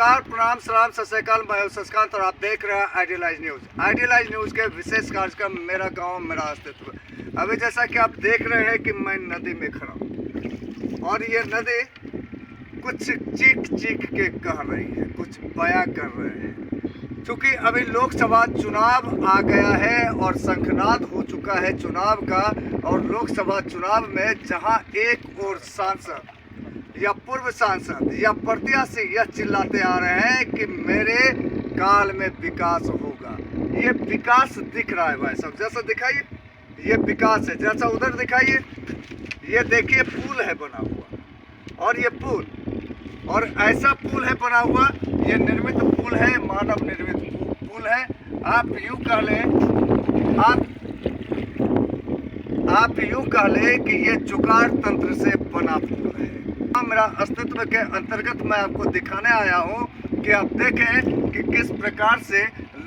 नमस्कार, प्रणाम, सलाम, सत श्री अकाल। मैं हूं शशिकांत और आप देख रहे हैं आइडियलाइज न्यूज़। आइडियलाइज न्यूज़ के विशेष कार्यक्रम मेरा गांव मेरा अस्तित्व। अभी जैसा कि आप देख रहे हैं कि मैं नदी में खड़ा हूं और ये नदी कुछ चीख चीख के कह रही है, कुछ बयां कर रहे हैं। चूँकि अभी लोकसभा चुनाव आ गया है और शंखनाद हो चुका है चुनाव का, और लोकसभा चुनाव में जहां एक और सांसद या पूर्व सांसद या प्रत्याशी यह चिल्लाते आ रहे हैं कि मेरे काल में विकास होगा। ये विकास दिख रहा है भाई साहब, जैसा दिखाइए ये विकास है, जैसा उधर दिखाइए ये देखिए पुल है बना हुआ, और ये पुल और ऐसा पुल है बना हुआ, ये निर्मित पुल है, मानव निर्मित पुल है। आप यूँ कह लें आप यूँ कह लें कि ये जुगाड़ तंत्र से बना पुल है। मेरा अस्तित्व के अंतर्गत मैं आपको दिखाने आया हूँ कि आप देखें कि किस प्रकार से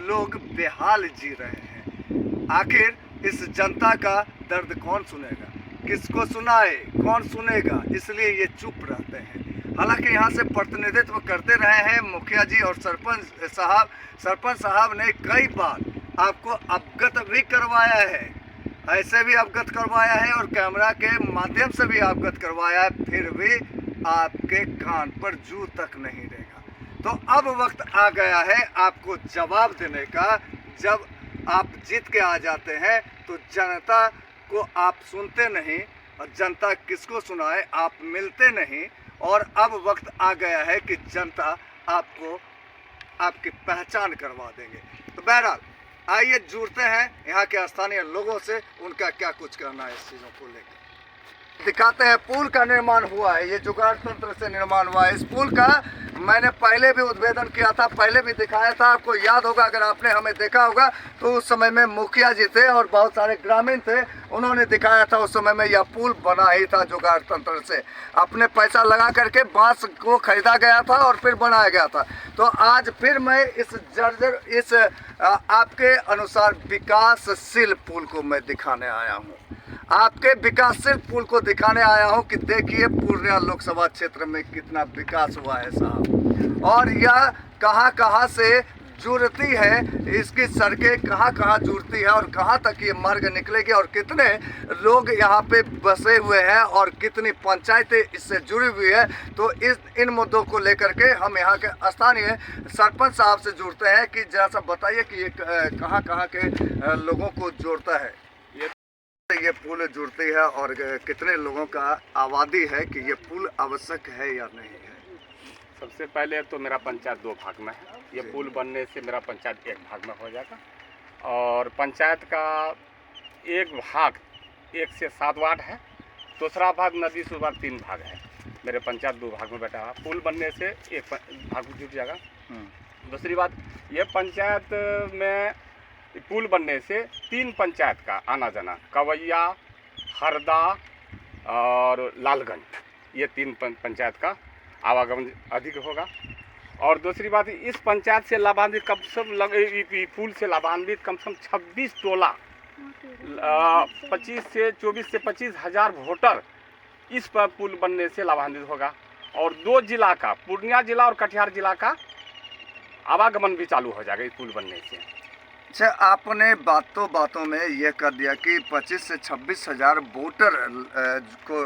लोग बेहाल जी रहे हैं। आखिर इस जनता का दर्द कौन सुनेगा, किसको सुनाए, कौन सुनेगा, इसलिए ये चुप रहते हैं। हालांकि यहाँ से प्रतिनिधित्व करते रहे हैं मुखिया जी और सरपंच साहब ने कई बार आपको अवगत भी करवाया है, ऐसे भी अवगत करवाया है और कैमरा के माध्यम से भी अवगत करवाया है, फिर भी आपके कान पर जू तक नहीं रहेगा। तो अब वक्त आ गया है आपको जवाब देने का। जब आप जीत के आ जाते हैं तो जनता को आप सुनते नहीं, और जनता किसको सुनाए, आप मिलते नहीं। और अब वक्त आ गया है कि जनता आपको आपकी पहचान करवा देंगे। तो बहरहाल आइए जुड़ते हैं यहाँ के स्थानीय लोगों से, उनका क्या कुछ कहना है इस चीज़ों को लेकर। दिखाते हैं पुल का निर्माण हुआ है, ये जुगाड़ तंत्र से निर्माण हुआ है। इस पुल का मैंने पहले भी उद्भेदन किया था, पहले भी दिखाया था, आपको याद होगा, अगर आपने हमें देखा होगा तो उस समय में मुखिया जी थे और बहुत सारे ग्रामीण थे, उन्होंने दिखाया था। उस समय में यह पुल बना ही था जुगाड़ तंत्र से, अपने पैसा लगा करके बांस को खरीदा गया था और फिर बनाया गया था। तो आज फिर मैं इस आपके अनुसार विकासशील पुल को मैं दिखाने आया हूँ, आपके विकासशील पुल को दिखाने आया हूं कि देखिए पूर्णिया लोकसभा क्षेत्र में कितना विकास हुआ है साहब, और यह कहां से जुड़ती है, इसकी सड़कें कहां जुड़ती है और कहां तक ये मार्ग निकलेगी, और कितने लोग यहां पे बसे हुए हैं और कितनी पंचायतें इससे जुड़ी हुई है। तो इन मुद्दों को लेकर के हम यहाँ के स्थानीय सरपंच साहब से जुड़ते हैं कि जरा सा बताइए कि ये कहां के लोगों को जोड़ता है, ये पुल जुड़ती है, और कितने लोगों का आबादी है कि ये पुल आवश्यक है या नहीं है। सबसे पहले तो मेरा पंचायत 2 भाग में है। ये पुल बनने से मेरा पंचायत 1 भाग में हो जाएगा, और पंचायत का एक भाग 1 से 7 वार्ड है, दूसरा भाग नदी से 3 भाग है। मेरे पंचायत 2 भाग में बैठा है। पुल बनने से 1 भाग जुट जाएगा। दूसरी बात, ये पंचायत में पुल बनने से 3 पंचायत का आना जाना, कवैया, हरदा और लालगंज, ये 3 पंचायत का आवागमन अधिक होगा। और दूसरी बात, इस पंचायत से लाभान्वित कम से कम पुल से लाभान्वित कम से कम 26 टोला 25 से 25 हज़ार वोटर इस पर पुल बनने से लाभान्वित होगा। और 2 जिला का, पूर्णिया जिला और कटिहार जिला का आवागमन भी चालू हो जाएगा इस पुल बनने से। अच्छा, आपने बातों में यह कर दिया कि 25 से 26 हज़ार वोटर को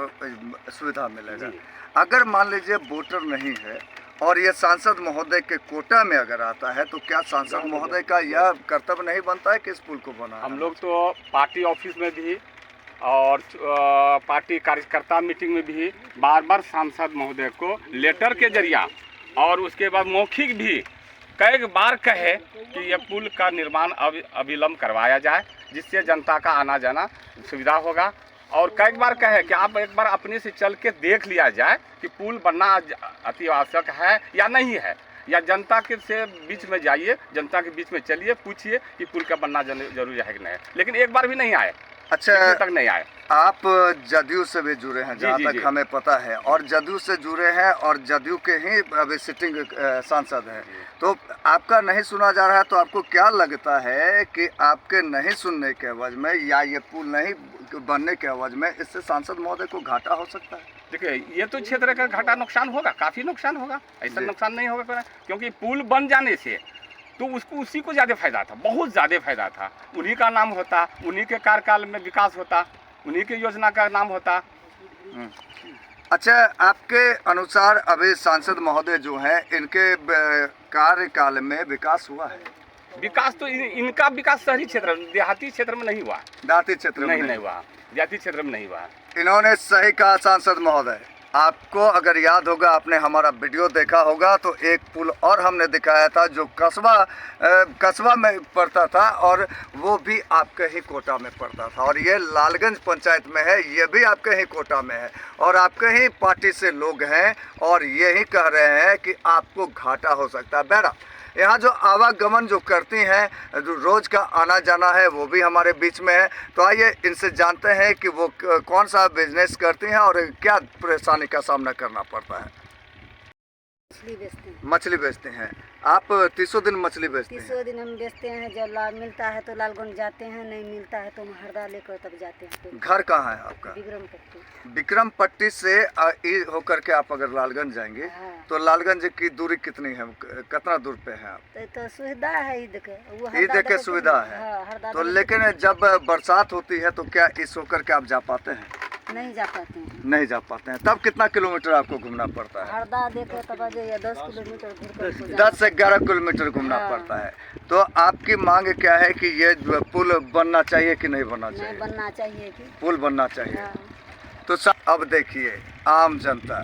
सुविधा मिलेगा। अगर मान लीजिए वोटर नहीं है और ये सांसद महोदय के कोटा में अगर आता है, तो क्या सांसद महोदय का यह कर्तव्य नहीं बनता है कि इस पुल को बनाना? हम लोग तो पार्टी ऑफिस में भी और पार्टी कार्यकर्ता मीटिंग में भी बार सांसद महोदय को लेटर के जरिया और उसके बाद मौखिक भी कई बार कहे कि यह पुल का निर्माण अविलंब करवाया जाए, जिससे जनता का आना जाना सुविधा होगा। और कई बार कहे कि आप एक बार अपने से चल के देख लिया जाए कि पुल बनना अति आवश्यक है या नहीं है, या जनता के से बीच में जाइए, जनता के बीच में चलिए, पूछिए कि पुल का बनना जरूरी है कि नहीं है। लेकिन एक बार भी नहीं आए। अच्छा, तक नहीं आए। आप जदयू से भी जुड़े हैं जहाँ तक हमें पता है, और जदयू से जुड़े हैं और जदयू के ही अभी सिटिंग सांसद हैं, तो आपका नहीं सुना जा रहा है। तो आपको क्या लगता है कि आपके नहीं सुनने के एवज में या ये पुल नहीं बनने के एवज में इससे सांसद महोदय को घाटा हो सकता है? देखिए ये तो क्षेत्र का घाटा नुकसान होगा, काफ़ी नुकसान होगा, ऐसा जी। नुकसान नहीं होगा क्योंकि पुल बन जाने से तो उसको उसी को ज़्यादा फायदा था, बहुत ज़्यादा फायदा था। उन्हीं का नाम होता, उन्हीं के कार्यकाल में विकास होता, उन्हीं की योजना का नाम होता। अच्छा, आपके अनुसार अभी सांसद महोदय जो हैं इनके कार्यकाल में विकास हुआ है? विकास तो इनका विकास शहरी क्षेत्र, देहाती क्षेत्र में नहीं हुआ, देहाती क्षेत्र में नहीं हुआ, देहाती क्षेत्र में नहीं हुआ। इन्होंने सही कहा सांसद महोदय। आपको अगर याद होगा, आपने हमारा वीडियो देखा होगा, तो एक पुल और हमने दिखाया था जो कस्बा में पड़ता था और वो भी आपके ही कोटा में पड़ता था, और ये लालगंज पंचायत में है, ये भी आपके ही कोटा में है, और आपके ही पार्टी से लोग हैं और यही कह रहे हैं कि आपको घाटा हो सकता है। बहरा यहाँ जो आवागमन जो करती हैं, जो रोज़ का आना जाना है, वो भी हमारे बीच में है। तो आइए इनसे जानते हैं कि वो कौन सा बिजनेस करती हैं और क्या परेशानी का सामना करना पड़ता है। मछली बेचते हैं। मछली बेचते हैं आप? 30 दिन मछली बेचते हैं? 30 दिन हम बेचते हैं। जब लाभ मिलता है तो लालगंज जाते हैं, नहीं मिलता है तो हम हरदा लेकर तब जाते हैं। घर कहाँ है आपका? विक्रम पट्टी। विक्रम पट्टी से होकर के आप अगर लालगंज जाएंगे, हाँ। तो लालगंज की दूरी कितनी है, कितना दूर पे है आप? तो सुविधा है ईद के, ईद के सुविधा है। हरदा तो लेकिन जब बरसात होती है तो क्या इस होकर के आप जा पाते हैं? नहीं जा पाते हैं। नहीं जा पाते हैं। तब कितना किलोमीटर आपको घूमना पड़ता है? हरदा देखे तब 10 किलोमीटर घूम 10 से 11 किलोमीटर घूमना हाँ। पड़ता है। तो आपकी मांग क्या है कि ये पुल बनना चाहिए कि नहीं बनना नहीं चाहिए? बनना चाहिए कि पुल बनना चाहिए। हाँ। तो अब देखिए, आम जनता,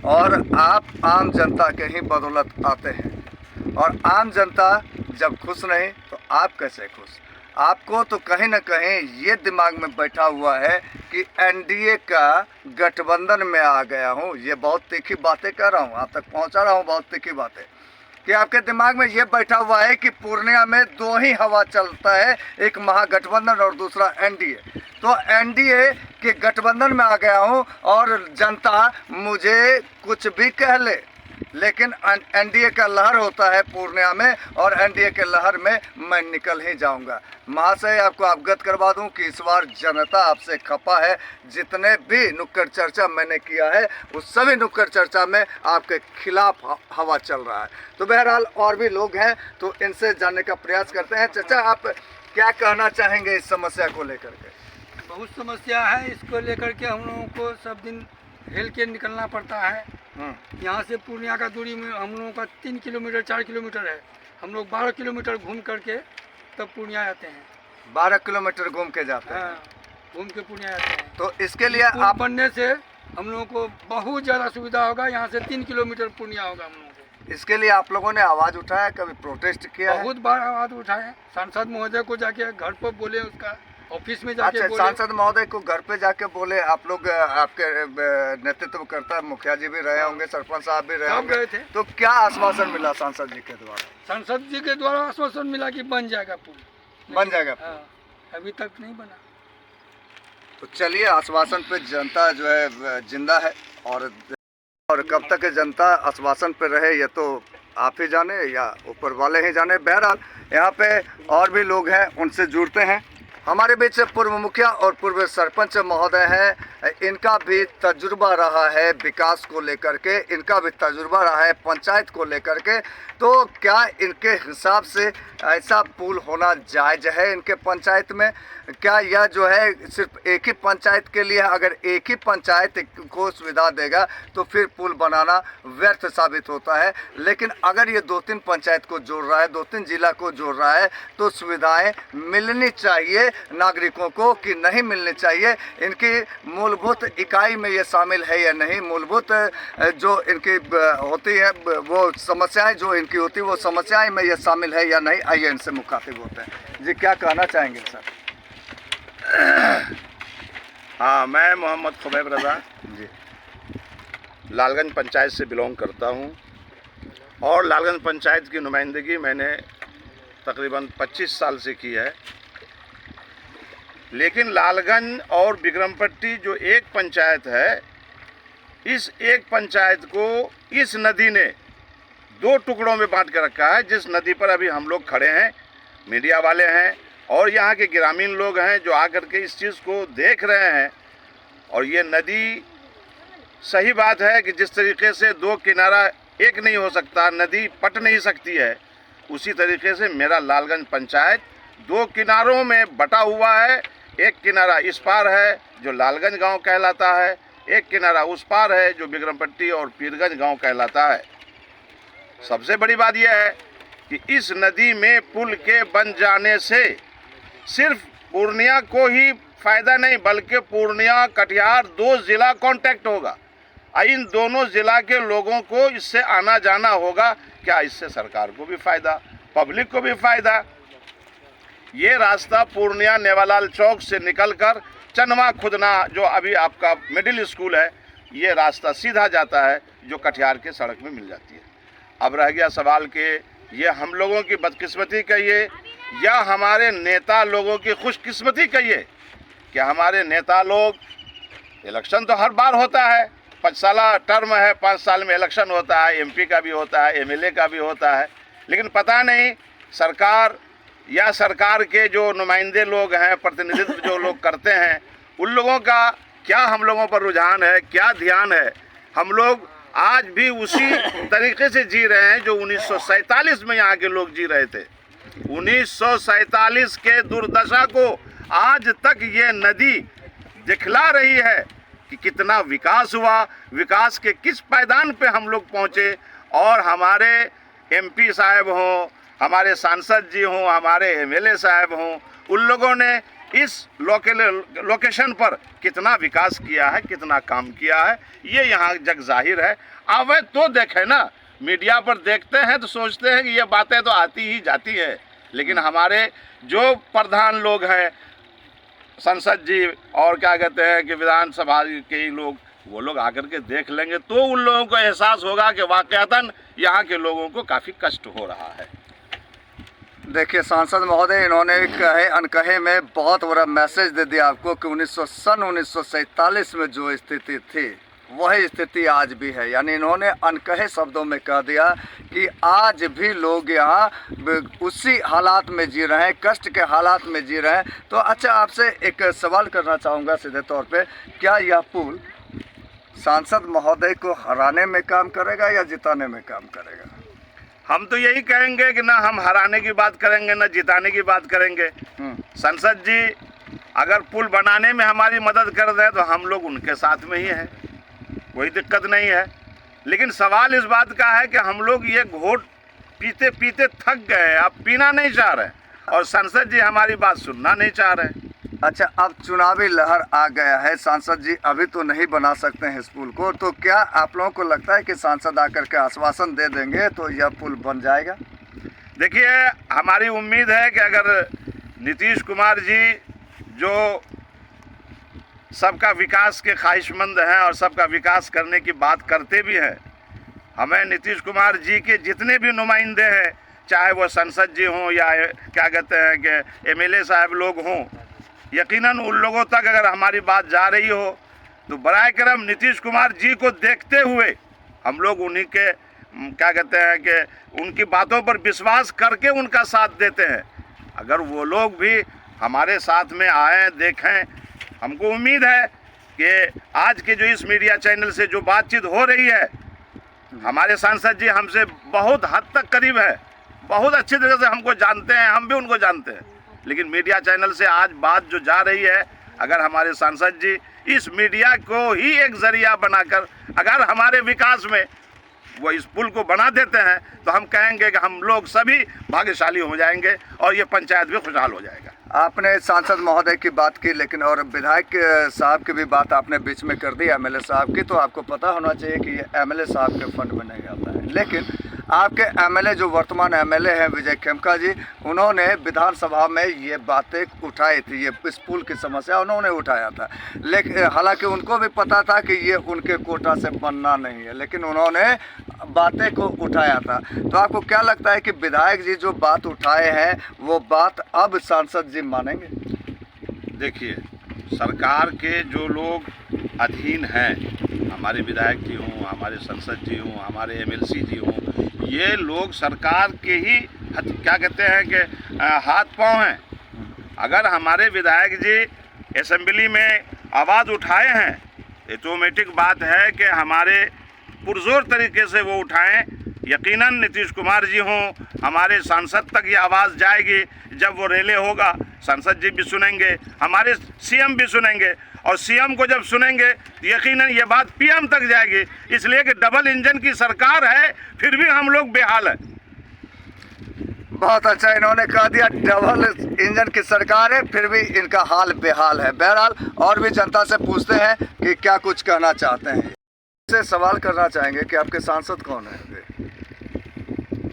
और आप आम जनता के ही बदौलत आते हैं, और आम जनता जब खुश नहीं तो आप कैसे खुश? आपको तो कहीं ना कहीं ये दिमाग में बैठा हुआ है कि एनडीए का गठबंधन में आ गया हूँ। ये बहुत तीखी बातें कर रहा हूँ, आप तक पहुँचा रहा हूँ बहुत तीखी बातें, कि आपके दिमाग में ये बैठा हुआ है कि पूर्णिया में 2 ही हवा चलता है, एक महागठबंधन और दूसरा एनडीए। तो एनडीए के गठबंधन में आ गया हूँ और जनता मुझे कुछ भी कह ले, लेकिन एनडीए का लहर होता है पूर्णिया में, और एनडीए के लहर में मैं निकल ही जाऊंगा। महाशय, आपको अवगत करवा दूं कि इस बार जनता आपसे खपा है। जितने भी नुक्कड़ चर्चा मैंने किया है, उस सभी नुक्कड़ चर्चा में आपके खिलाफ हवा चल रहा है। तो बहरहाल और भी लोग हैं, तो इनसे जानने का प्रयास करते हैं। चाचा, आप क्या कहना चाहेंगे इस समस्या को लेकर के? बहुत समस्या है, इसको लेकर के हम लोगों को सब दिन हिल के निकलना पड़ता है। यहाँ से पूर्णिया का दूरी में हम लोगों का 3 किलोमीटर 4 किलोमीटर है। हम लोग 12 किलोमीटर घूम करके तब पूर्णिया आते हैं। 12 किलोमीटर घूम के जाते हैं? हाँ, घूम के पूर्णिया आते हैं। तो इसके लिए पुल आप बनने से हम लोगों को बहुत ज़्यादा सुविधा होगा। यहाँ से 3 किलोमीटर पूर्णिया होगा हम लोगों को। इसके लिए आप लोगों ने आवाज़ उठाया, कभी प्रोटेस्ट किया है? बहुत बार आवाज़ उठाए, सांसद महोदय को जाके घर पर बोले, उसका ऑफिस में जाके अच्छा, बोले। सांसद महोदय को घर पे जाके बोले? आप लोग, आपके नेतृत्व करता, मुखिया जी भी रहे होंगे, सरपंच साहब भी रहे सब होंगे, गए थे। तो क्या आश्वासन मिला सांसद जी के द्वारा? सांसद जी के द्वारा आश्वासन मिला कि बन जाएगा पुल। बन जाएगा? हाँ, अभी तक नहीं बना। तो चलिए, आश्वासन पे जनता जो है जिंदा है, और कब तक जनता आश्वासन पे रहे ये तो आप ही जाने या ऊपर वाले ही जाने। बहरहाल यहाँ पे और भी लोग हैं, उनसे जुड़ते हैं। हमारे बीच पूर्व मुखिया और पूर्व सरपंच महोदय हैं, इनका भी तजुर्बा रहा है विकास को लेकर के, इनका भी तजुर्बा रहा है पंचायत को लेकर के। तो क्या इनके हिसाब से ऐसा पुल होना जायज़ है इनके पंचायत में? क्या यह जो है सिर्फ एक ही पंचायत के लिए, अगर एक ही पंचायत को सुविधा देगा तो फिर पुल बनाना व्यर्थ साबित होता है। लेकिन अगर ये 2-3 पंचायत को जोड़ रहा है, 2-3 जिला को जोड़ रहा है, तो सुविधाएं मिलनी चाहिए नागरिकों को कि नहीं मिलनी चाहिए? इनकी मूलभूत इकाई में ये शामिल है या नहीं? मूलभूत जो इनकी होती है वो समस्याएं जो इनकी होती है वो समस्याएं में ये शामिल है या नहीं? आइए इनसे मुखातिब होते हैं। जी, क्या कहना चाहेंगे सर? हाँ, मैं मोहम्मद खुबैब रज़ा जी, लालगंज पंचायत से बिलोंग करता हूँ, और लालगंज पंचायत की नुमाइंदगी मैंने तकरीबन 25 साल से की है। लेकिन लालगंज और बिक्रमपट्टी जो एक पंचायत है, इस एक पंचायत को इस नदी ने 2 टुकड़ों में बांट कर रखा है। जिस नदी पर अभी हम लोग खड़े हैं, मीडिया वाले हैं और यहाँ के ग्रामीण लोग हैं जो आकर के इस चीज़ को देख रहे हैं। और ये नदी सही बात है कि जिस तरीके से दो किनारा एक नहीं हो सकता, नदी पट नहीं सकती है, उसी तरीके से मेरा लालगंज पंचायत दो किनारों में बटा हुआ है। एक किनारा इस पार है जो लालगंज गांव कहलाता है, एक किनारा उस पार है जो बिक्रमपट्टी और पीरगंज गांव कहलाता है। सबसे बड़ी बात यह है कि इस नदी में पुल के बन जाने से सिर्फ पूर्णिया को ही फायदा नहीं बल्कि पूर्णिया कटिहार 2 जिला कांटेक्ट होगा। इन दोनों जिला के लोगों को इससे आना जाना होगा। क्या इससे सरकार को भी फायदा, पब्लिक को भी फायदा। ये रास्ता पूर्णिया नेवालाल चौक से निकलकर चनवा खुदना जो अभी आपका मिडिल स्कूल है, ये रास्ता सीधा जाता है जो कटिहार के सड़क में मिल जाती है। अब रह गया सवाल कि ये हम लोगों की बदकिस्मती कहिए या हमारे नेता लोगों की खुशकिस्मती कहिए कि हमारे नेता लोग, इलेक्शन तो हर बार होता है, 5 साल टर्म है, 5 साल में इलेक्शन होता है, MP का भी होता है, MLA का भी होता है, लेकिन पता नहीं सरकार या सरकार के जो नुमाइंदे लोग हैं, प्रतिनिधित्व जो लोग करते हैं, उन लोगों का क्या हम लोगों पर रुझान है, क्या ध्यान है। हम लोग आज भी उसी तरीके से जी रहे हैं जो 1947 में यहाँ के लोग जी रहे थे। 1947 के दुर्दशा को आज तक ये नदी दिखला रही है कि कितना विकास हुआ, विकास के किस पायदान पे हम लोग पहुँचे। और हमारे MP साहब हों, हमारे सांसद जी हों, हमारे MLA साहब हों, उन लोगों ने इस लोकेशन पर कितना विकास किया है, कितना काम किया है, ये यहाँ जग जाहिर है। अब तो देखें ना, मीडिया पर देखते हैं तो सोचते हैं कि ये बातें तो आती ही जाती है, लेकिन हमारे जो प्रधान लोग हैं, संसद जी और क्या कहते हैं कि विधानसभा के ही लोग, वो लोग आकर के देख लेंगे तो उन लोगों को एहसास होगा कि वाकईतन यहाँ के लोगों को काफ़ी कष्ट हो रहा है। देखिए सांसद महोदय, इन्होंने कहे अनकहे में बहुत बड़ा मैसेज दे दिया आपको कि 1947 में जो स्थिति थी वही स्थिति आज भी है। यानी इन्होंने अनकहे शब्दों में कह दिया कि आज भी लोग यहाँ उसी हालात में जी रहे हैं, कष्ट के हालात में जी रहे हैं। तो अच्छा, आपसे एक सवाल करना चाहूँगा सीधे तौर पे, क्या यह पुल सांसद महोदय को हराने में काम करेगा या जिताने में काम करेगा? हम तो यही कहेंगे कि ना हम हराने की बात करेंगे ना जिताने की बात करेंगे। संसद जी अगर पुल बनाने में हमारी मदद कर दें तो हम लोग उनके साथ में ही हैं, कोई दिक्कत नहीं है। लेकिन सवाल इस बात का है कि हम लोग ये घोट पीते पीते थक गए, अब पीना नहीं चाह रहे और संसद जी हमारी बात सुनना नहीं चाह रहे। अच्छा, अब चुनावी लहर आ गया है, सांसद जी अभी तो नहीं बना सकते हैं इस पुल को, तो क्या आप लोगों को लगता है कि सांसद आकर के आश्वासन दे देंगे तो यह पुल बन जाएगा? देखिए, हमारी उम्मीद है कि अगर नीतीश कुमार जी जो सबका विकास के ख्वाहिशमंद हैं और सबका विकास करने की बात करते भी हैं, हमें नीतीश कुमार जी के जितने भी नुमाइंदे हैं, चाहे वो संसद जी हों या क्या कहते हैं कि MLA साहब लोग हों, यकीनन उन लोगों तक अगर हमारी बात जा रही हो तो बराए करम नीतीश कुमार जी को देखते हुए हम लोग उन्हीं के क्या कहते हैं कि उनकी बातों पर विश्वास करके उनका साथ देते हैं। अगर वो लोग भी हमारे साथ में आएँ, देखें, हमको उम्मीद है कि आज के जो इस मीडिया चैनल से जो बातचीत हो रही है, हमारे सांसद जी हमसे बहुत हद तक करीब है, बहुत अच्छी तरह से हमको जानते हैं, हम भी उनको जानते हैं। लेकिन मीडिया चैनल से आज बात जो जा रही है, अगर हमारे सांसद जी इस मीडिया को ही एक जरिया बनाकर अगर हमारे विकास में वो इस पुल को बना देते हैं तो हम कहेंगे कि हम लोग सभी भाग्यशाली हो जाएंगे और ये पंचायत भी खुशहाल हो जाएगा। आपने सांसद महोदय की बात की, लेकिन और विधायक साहब की भी बात आपने बीच में कर दी, MLA साहब की, तो आपको पता होना चाहिए कि ये MLA साहब के फंड में नहीं आता है। लेकिन आपके MLA जो वर्तमान MLA हैं विजय खेमका जी, उन्होंने विधानसभा में ये बातें उठाई थी, ये इस पुल की समस्या उन्होंने उठाया था। लेकिन हालांकि उनको भी पता था कि ये उनके कोटा से बनना नहीं है, लेकिन उन्होंने बातें को उठाया था। तो आपको क्या लगता है कि विधायक जी जो बात उठाए हैं वो बात अब सांसद जी मानेंगे? देखिए, सरकार के जो लोग अधीन हैं, हमारे विधायक जी हों, हमारे संसद जी हों, हमारे MLC जी हों, ये लोग सरकार के ही क्या कहते हैं कि हाथ पांव हैं। अगर हमारे विधायक जी असेंबली में आवाज़ उठाए हैं ऑटोमेटिक बात है कि हमारे पुरजोर तरीके से वो उठाएं। यकीनन नीतीश कुमार जी हों, हमारे सांसद तक ये आवाज़ जाएगी। जब वो रेले होगा सांसद जी भी सुनेंगे, हमारे सीएम भी सुनेंगे, और सीएम को जब सुनेंगे तो यकीनन ये बात पीएम तक जाएगी। इसलिए कि डबल इंजन की सरकार है, फिर भी हम लोग बेहाल हैं। बहुत अच्छा इन्होंने कह दिया, डबल इंजन की सरकार है फिर भी इनका हाल बेहाल है। बहरहाल और भी जनता से पूछते हैं कि क्या कुछ कहना चाहते हैं। से सवाल करना चाहेंगे कि आपके सांसद कौन है?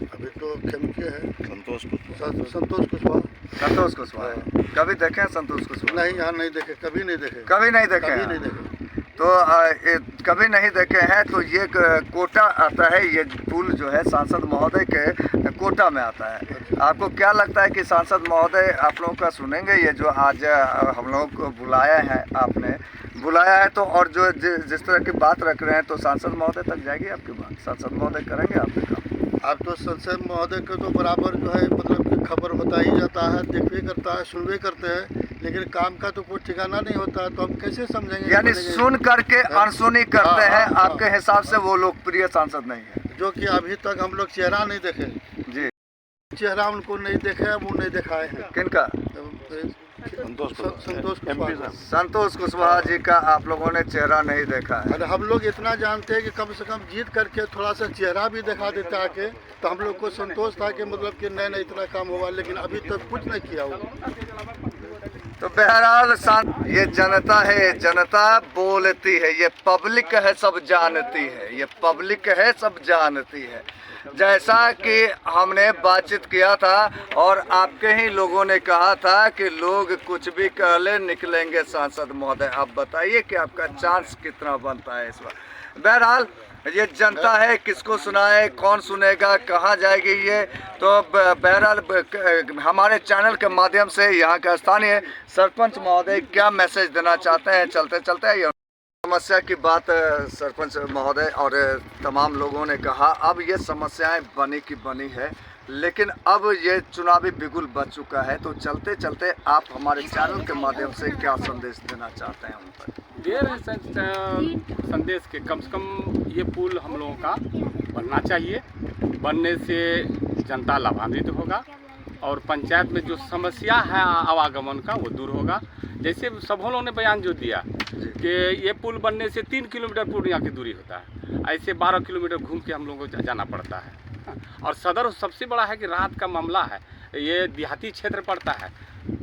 अभी तो खेमके है संतोष कुशवाहा। संतोष कुशवाहा। संतोष कुशवाहा कभी देखे हैं? संतोष कुशवाहा नहीं, यहाँ नहीं देखे, कभी नहीं देखे, कभी नहीं देखे कभी हैं। नहीं देखे। तो कभी नहीं देखे हैं तो ये कोटा आता है, ये पुल जो है सांसद महोदय के कोटा में आता है। आपको क्या लगता है कि सांसद महोदय आप लोगों का सुनेंगे? ये जो आज हम लोगों को बुलाया है, आपने बुलाया है तो, और जो जिस तरह की बात रख रहे हैं तो सांसद महोदय तक जाएगी आपकी बात? सांसद महोदय करेंगे आपके काम? आप तो संसद महोदय को तो बराबर जो है मतलब कि खबर होता ही जाता है, देखवे करता है, सुनवे करते हैं, लेकिन काम का तो कोई ठिकाना नहीं होता है। तो हम कैसे समझेंगे? यानी सुन करके अनसुनी करते हैं। आपके हिसाब से वो लोकप्रिय सांसद नहीं है? जो कि अभी तक हम लोग चेहरा नहीं देखे जी, चेहरा उनको नहीं देखे, वो नहीं दिखाए हैं। किनका? संतोष कुशवाहा। संतोष कुशवाहा जी का आप लोगों ने चेहरा नहीं देखा है? अरे हम लोग इतना जानते हैं कि कम से कम जीत करके थोड़ा सा चेहरा भी दिखा देता है के, तो हम लोग को संतोष था कि मतलब कि नहीं इतना काम होगा, लेकिन अभी तक कुछ नहीं किया होगा। तो बहरहाल ये जनता है, जनता बोलती है, ये पब्लिक है, सब जानती है, ये पब्लिक है, सब जानती है। जैसा कि हमने बातचीत किया था और आपके ही लोगों ने कहा था कि लोग कुछ भी कह ले निकलेंगे सांसद महोदय। आप बताइए कि आपका चांस कितना बनता है इस बार? बहरहाल ये जनता है, किसको सुनाए, कौन सुनेगा, कहाँ जाएगी ये तो बहरहाल हमारे चैनल के माध्यम से यहाँ के स्थानीय सरपंच महोदय क्या मैसेज देना चाहते हैं चलते चलते। ये समस्या की बात सरपंच महोदय और तमाम लोगों ने कहा। अब ये समस्याएं बनी की बनी है, लेकिन अब ये चुनावी बिगुल बच चुका है। तो चलते चलते आप हमारे चैनल के माध्यम से क्या संदेश देना चाहते हैं उन पर? दे रहे हैं संदेश के कम से कम ये पुल हम लोगों का बनना चाहिए। बनने से जनता लाभान्वित होगा और पंचायत में जो समस्या है आवागमन का वो दूर होगा। जैसे सब लोगों ने बयान जो दिया कि ये पुल बनने से 3 किलोमीटर पूर्णिया की दूरी होता है, ऐसे 12 किलोमीटर घूम के हम लोगों को जाना पड़ता है। और सदर सबसे बड़ा है कि रात का मामला है, ये देहाती क्षेत्र पड़ता है,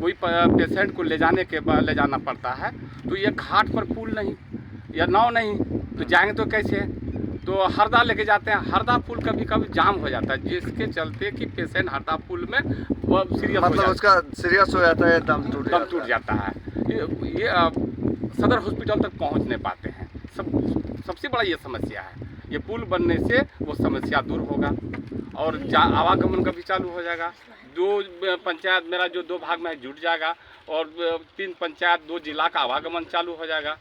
कोई पेशेंट को ले जाना पड़ता है तो ये घाट पर पुल नहीं या नाव नहीं तो जाएंगे तो कैसे? तो हरदा लेके जाते हैं, हरदा पुल कभी कभी जाम हो जाता है, जिसके चलते कि पेशेंट हरदा पुल में सीरियस मतलब उसका सीरियस हो जाता है, दम टूट जाता है। ये सदर हॉस्पिटल तक पहुंच नहीं पाते हैं। सबसे बड़ा ये समस्या है। ये पुल बनने से वो समस्या दूर होगा और आवागमन का भी चालू हो जाएगा। 2 पंचायत मेरा जो 2 भाग में जुट जाएगा और 3 पंचायत 2 जिला का आवागमन चालू हो जाएगा।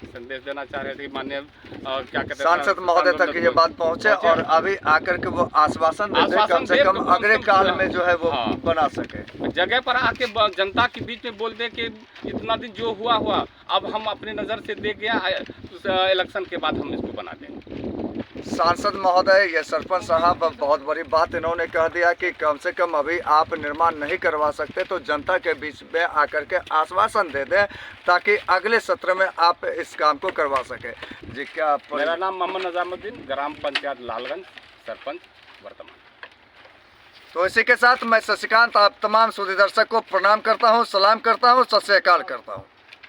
संदेश देना चाह रहे थे माननीय क्या कहते हैं सांसद महोदय तक ये बात पहुंचे और अभी आकर के वो आश्वासन दे कम से कम अगले काल में जो है वो बना सके। जगह पर आके जनता के बीच में बोल दे कि इतना दिन जो हुआ अब हम अपनी नज़र से देख गया, इलेक्शन के बाद हम इसको बना देंगे। सांसद महोदय, ये सरपंच साहब बहुत बड़ी बात इन्होंने कह दिया कि कम से कम अभी आप निर्माण नहीं करवा सकते तो जनता के बीच में आकर के आश्वासन दे दें ताकि अगले सत्र में आप इस काम को करवा सके। जी क्या? मेरा नाम मोहम्मद नजामुद्दीन, ग्राम पंचायत लालगंज, सरपंच वर्तमान। तो इसी के साथ मैं शशिकांत आप तमाम सुधी दर्शक को प्रणाम करता हूँ, सलाम करता हूँ, सत श्री अकाल करता हूँ।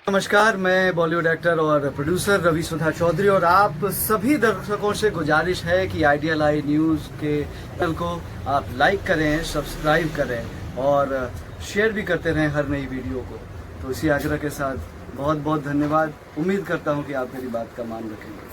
नमस्कार, मैं बॉलीवुड एक्टर और प्रोड्यूसर रवि सुधा चौधरी और आप सभी दर्शकों से गुजारिश है कि आइडियल आई न्यूज़ के चैनल को आप लाइक करें, सब्सक्राइब करें और शेयर भी करते रहें हर नई वीडियो को। तो इसी आग्रह के साथ बहुत बहुत धन्यवाद। उम्मीद करता हूं कि आप मेरी बात का मान रखेंगे।